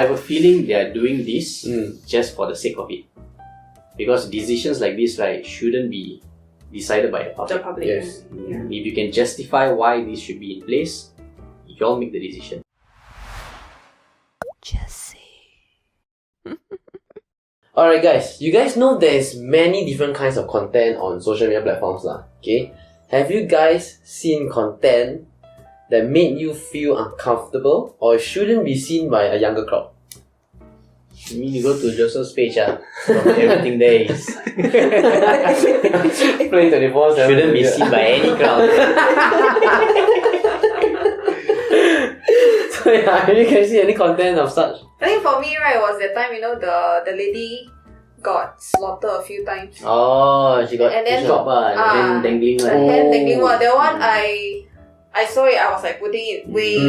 have a feeling they are doing this just for the sake of it. Because decisions like this, right, shouldn't be decided by the public. The public. Yes. Yeah. If you can justify why this should be in place, you all make the decision. Alright guys, you guys know there's many different kinds of content on social media platforms lah. Okay? Have you guys seen content that made you feel uncomfortable or shouldn't be seen by a younger crowd? You mean you go to Joseph's page, from everything there is Playing 24/7. shouldn't be seen by any crowd. So yeah, you can see any content of such. I think for me, right, was that time, the lady got slaughtered a few times. Oh, she got And then- shot and then dangling The one. hand dangling one. That one, I saw it, I was like putting it way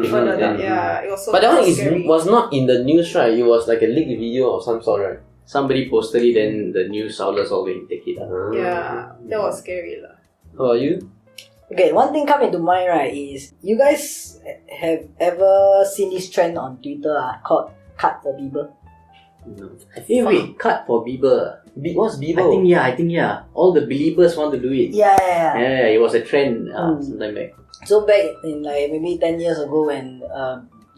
further down. Yeah, it was so But that one scary. was not in the news, right? It was like a leaked video of some sort, right? Somebody posted it, then the news outlets all going to take it. Yeah, that was scary lah. How about you? Okay, one thing coming to mind, right, is you guys have ever seen this trend on Twitter called Cut for Bieber? No. Wait, cut for Bieber. What's Bieber? I think yeah. All the believers want to do it. Yeah. Yeah, it was a trend sometime back. So back in like maybe 10 years ago when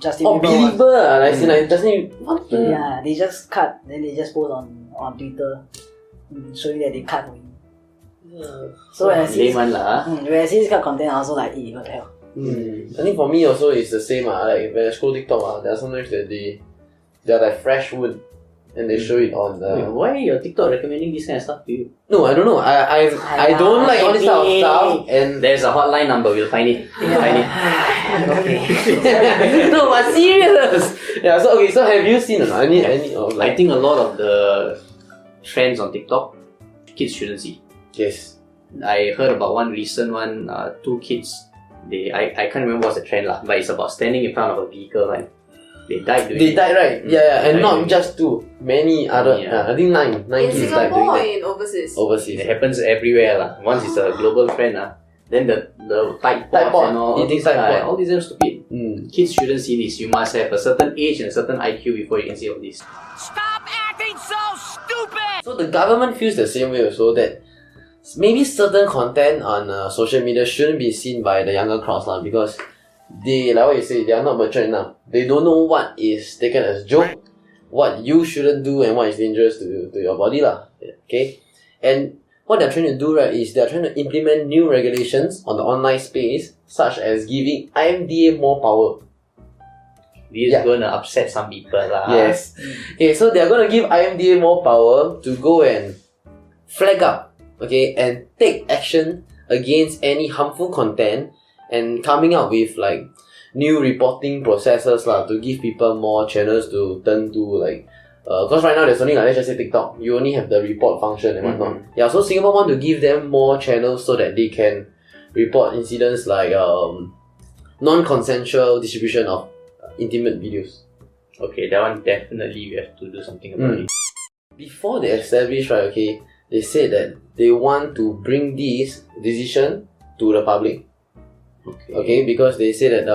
Justin Oh, Bieber believer! Like, like Justin, what the? yeah, they just cut, then they just post on Twitter showing that they cut for him. So when I see Layman lah. when I see this kind of content, I also like, what the hell? I think for me also it's the same. Like when I scroll TikTok, there are sometimes that they're like fresh wood and they show it on Wait, the. why your TikTok recommending this kind of stuff to you? No, I don't know. I don't like all this type of stuff and. There's a hotline number, we'll find it. We'll find Okay. No, but serious. Yeah. So okay. So have you seen any I think a lot of the trends on TikTok, kids shouldn't see. Yes. I heard about one recent one, two kids, I can't remember what's the trend lah, but it's about standing in front of a vehicle, right? They died doing They it. died, right? Yeah, and Died not doing just two. Many other. Yeah. I think nine In kids died Singapore or doing in overseas? that overseas. It happens everywhere lah. Once it's a global trend then the Tide Tide Pods Pod, and all eating these Tide Pod. all these are stupid. Kids shouldn't see this. You must have a certain age and a certain IQ before you can see all this. Stop acting so stupid! So the government feels the same way also that maybe certain content on social media shouldn't be seen by the younger crowds lah, because they, like what you say, they are not mature enough. They don't know what is taken as joke, what you shouldn't do, and what is dangerous to your body lah. Okay, and what they're trying to do, right, is they're trying to implement new regulations on the online space, such as giving IMDA more power. This is gonna upset some people lah. Yes. Okay, so they're gonna give IMDA more power to go and flag up, okay, and take action against any harmful content, and coming up with like new reporting processes lah, to give people more channels to turn to, like because right now there's only, like, let's just say TikTok, you only have the report function and whatnot. Yeah, so Singapore want to give them more channels so that they can report incidents like non-consensual distribution of intimate videos. Okay, that one definitely we have to do something about it. Before they established, right, okay, they said that they want to bring this decision to the public. Okay, because they say that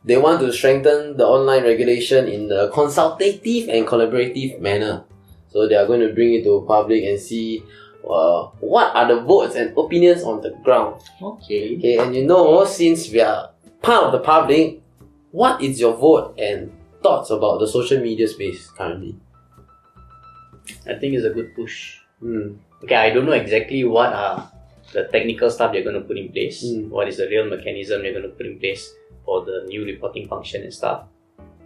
they want to strengthen the online regulation in a consultative and collaborative manner. So they are going to bring it to public and see what are the votes and opinions on the ground. Okay, and since we are part of the public, what is your vote and thoughts about the social media space currently? I think it's a good push. Okay, I don't know exactly what are the technical stuff they're going to put in place. What is the real mechanism they're going to put in place for the new reporting function and stuff.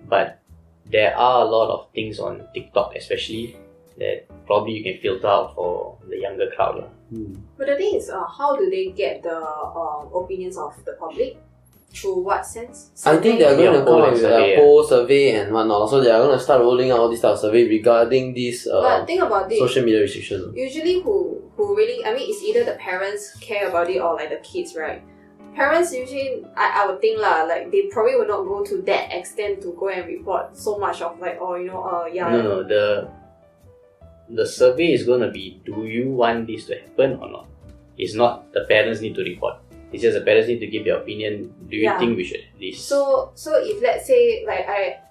But there are a lot of things on TikTok especially that probably you can filter out for the younger crowd. But the thing is, how do they get the opinions of the public? Through what sense? I think they are going to come up with a survey, poll survey and whatnot. So they are going to start rolling out all these type of survey regarding this But think about it. social media restriction. Usually who really, I mean, it's either the parents care about it or like the kids, right? Parents usually, I would think lah, like they probably will not go to that extent to go and report so much of like, No, the survey is going to be, do you want this to happen or not? It's not the parents need to report. It's just the parents need to give their opinion. Do you Yeah. think we should do this? So if let's say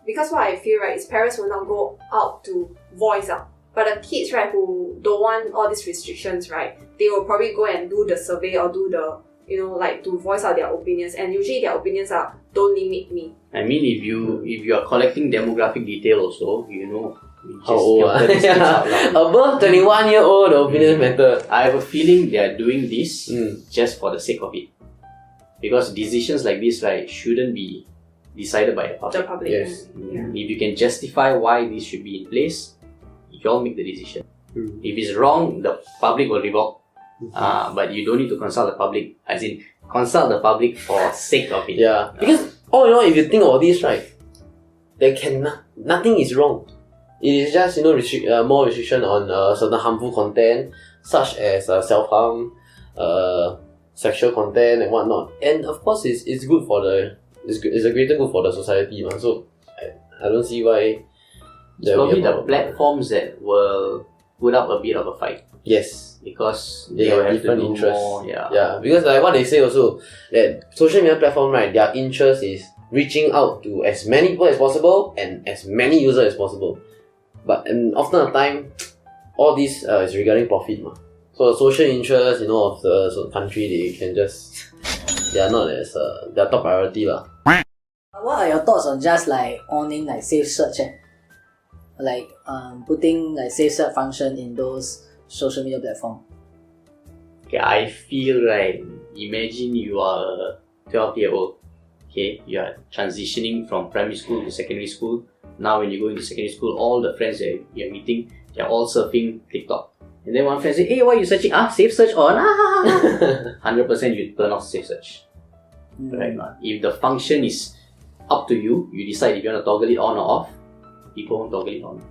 because what I feel right is parents will not go out to voice out, but the kids right who don't want all these restrictions right, they will probably go and do the survey or do the to voice out their opinions, and usually their opinions are don't limit me. I mean, if you are collecting demographic detail also, you just How old? filter these things out loud. Above 21 year old, the opinions matter. I have a feeling they are doing this Mm. just for the sake of it. Because decisions like this, right, shouldn't be decided by the The public. public. Yes. Yeah. If you can justify why this should be in place, you all make the decision. Mm. If it's wrong, the public will revoke. But you don't need to consult the public. As in, consult the public for sake of it. Yeah, because all in all, if you think about this, right, there can nothing is wrong. It is just more restriction on certain harmful content, such as self-harm, sexual content and whatnot. And of course, it's good for it's a greater good for the society, man. So I don't see why. It's probably the platforms that will put up a bit of a fight. Yes. Because They will have have to different do interests. more. Yeah, because like what they say also, that social media platform, right, their interest is reaching out to as many people as possible and as many users as possible. But often the time, all this is regarding profit, ma. So the social interest, of the country, they are not as their top priority, lah. What are your thoughts on just like owning like safe search? Like putting like safe search function in those social media platform. Okay, I feel right. Imagine you are a 12-year-old. Okay, you are transitioning from primary school to secondary school. Now, when you go into secondary school, all the friends that you're meeting, they're all surfing TikTok. And then one friend say, "Hey, why are you searching? Safe search on." 100% you turn off safe search. Right? If the function is up to you, you decide if you want to toggle it on or off. People won't toggle it on.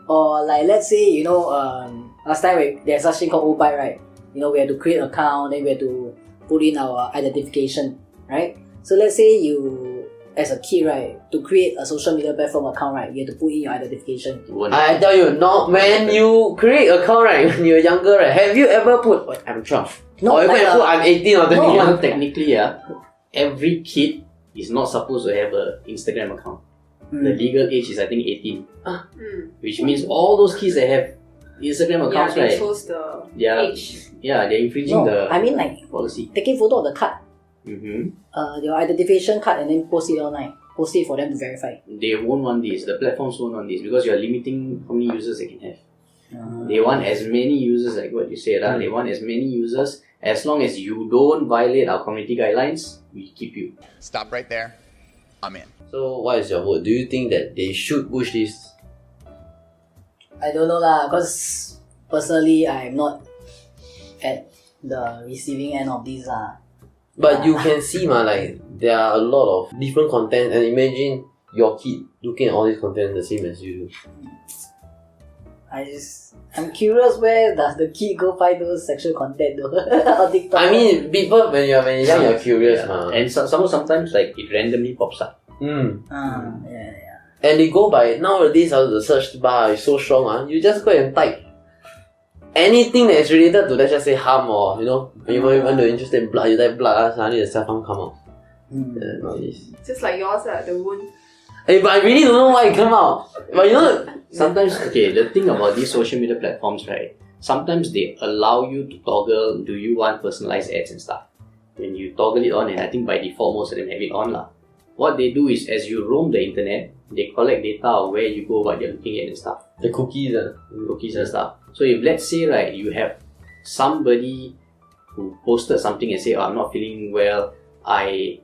Or like let's say last time there's such thing called OBI, right? We have to create an account, then we have to put in our identification, right? So let's say you as a kid, right, to create a social media platform account, right, you have to put in your identification. You won't- I tell you, when you create account, right, when you're younger, right, have you ever put, I'm 12? No, or even like, put, I'm 18 or 21? Well, technically, every kid is not supposed to have an Instagram account. The legal age is, I think, 18. Which means all those kids that have Instagram accounts, they right? chose the Yeah. age. Yeah, they're infringing No, the I mean like policy. taking photo of the card, Mm-hmm. your identification card, and then post it online. Post it for them to verify. They won't want this. The platforms won't want this because you're limiting how many users they can have. They want as many users, like what you said. They want as many users. As long as you don't violate our community guidelines, we keep you. Stop right there. I'm in. So what is your vote? Do you think that they should push this? I don't know lah, because personally I'm not at the receiving end of this lah. But you can see, like, there are a lot of different content, and imagine your kid looking at all this content the same as you do. I'm curious, where does the kid go find those sexual content though? On TikTok. I mean, people, when you're young, you're curious, ma. And sometimes like it randomly pops up. yeah. And they go by, nowadays the search bar is so strong, you just go and type anything that is related to, let's just say, harm, or when you're interested in blood, you type blood, suddenly the self-harm come out. Nowadays. Just like yours, the wound. Hey, but I really don't know why it come out. But Sometimes, the thing about these social media platforms, right? Sometimes they allow you to toggle, do you want personalized ads and stuff? When you toggle it on, and I think by default most of them have it on lah. What they do is, as you roam the internet, they collect data of where you go, what you're looking at and stuff. the cookies, Cookies and stuff. So if let's say, right, you have somebody who posted something and say, I'm not feeling well, I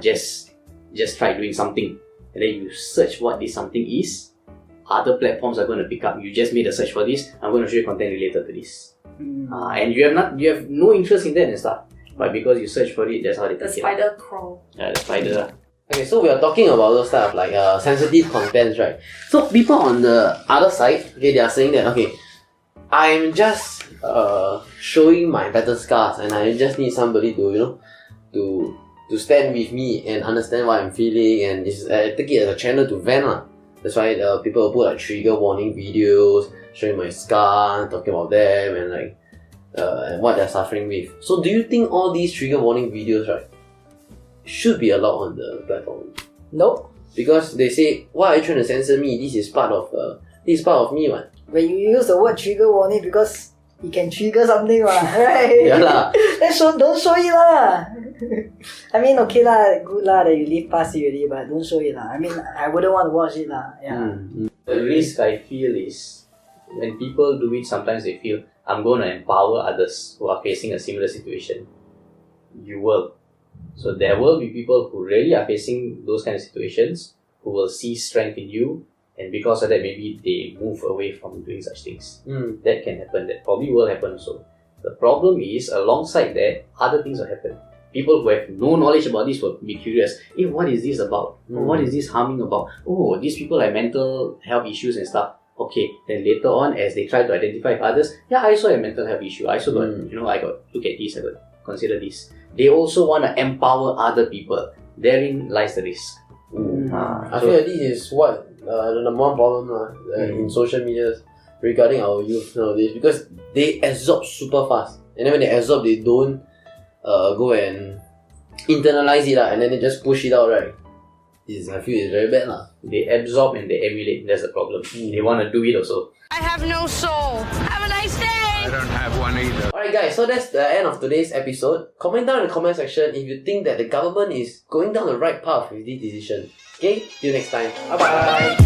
just tried doing something, and then you search what this something is, other platforms are going to pick up. You just made a search for this, I'm going to show you content related to this. And you have no interest in that and stuff. But because you search for it, that's how they The pick it spider up. crawl. Yeah, the spider. Okay, so we are talking about those type of like sensitive contents, right? So people on the other side, okay, they are saying that, okay, I'm just showing my battle scars, and I just need somebody to to stand with me and understand what I'm feeling, and take it as a channel to vent lah. That's why people will put like trigger warning videos showing my scar, talking about them, and like and what they're suffering with. So do you think all these trigger warning videos, right, should be allowed on the platform? Nope. Because they say, why are you trying to censor me? This is part of me, man. When you use the word trigger warning, because it can trigger something, right? Yeah lah. Then don't show it lah. I mean, okay lah, good lah that you live past it already, but don't show it lah. I mean, I wouldn't want to watch it lah. Yeah. The risk I feel is when people do it, sometimes they feel I'm going to empower others who are facing a similar situation. You will. So there will be people who really are facing those kind of situations who will see strength in you, and because of that maybe they move away from doing such things. That can happen. That probably will happen also. The problem is alongside that, other things will happen. People who have no knowledge about this will be curious. Hey, what is this about? What is this harming about? Oh, these people have mental health issues and stuff. Okay, then later on, as they try to identify with others, yeah, I also have a mental health issue. I also got, I got look at this, I got consider this. They also want to empower other people. Therein lies the risk. I feel like this is what the number one problem in social media regarding our youth nowadays, because they absorb super fast, and then when they absorb, they don't go and internalize it and then they just push it out, right? I feel it's very bad lah. They absorb and they emulate. That's the problem. They want to do it also. I have no soul. Have a nice day. I don't have one either. Alright guys, so that's the end of today's episode. Comment down in the comment section if you think that the government is going down the right path with this decision. Okay, see you next time. Bye bye.